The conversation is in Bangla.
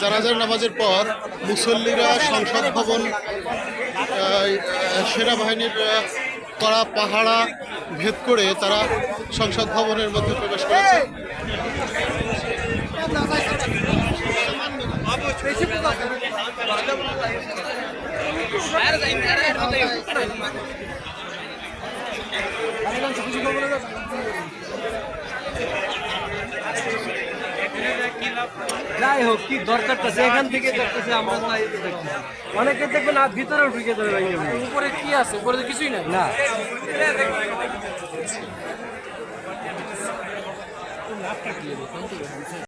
জানাজার নামাজের পর মুসল্লিরা সংসদ ভবন সেনাবাহিনীর কড়া পাহারা ভেদ করে তারা সংসদ ভবনের মধ্যে প্রবেশ করেছে। যাই হোক কি দরকারটা এখান থেকে দেখতেছে আমরা অনেকে দেখবেন আর ভিতরেও ঢুকে দেবে উপরে কি আছে উপরে কিছুই নাই না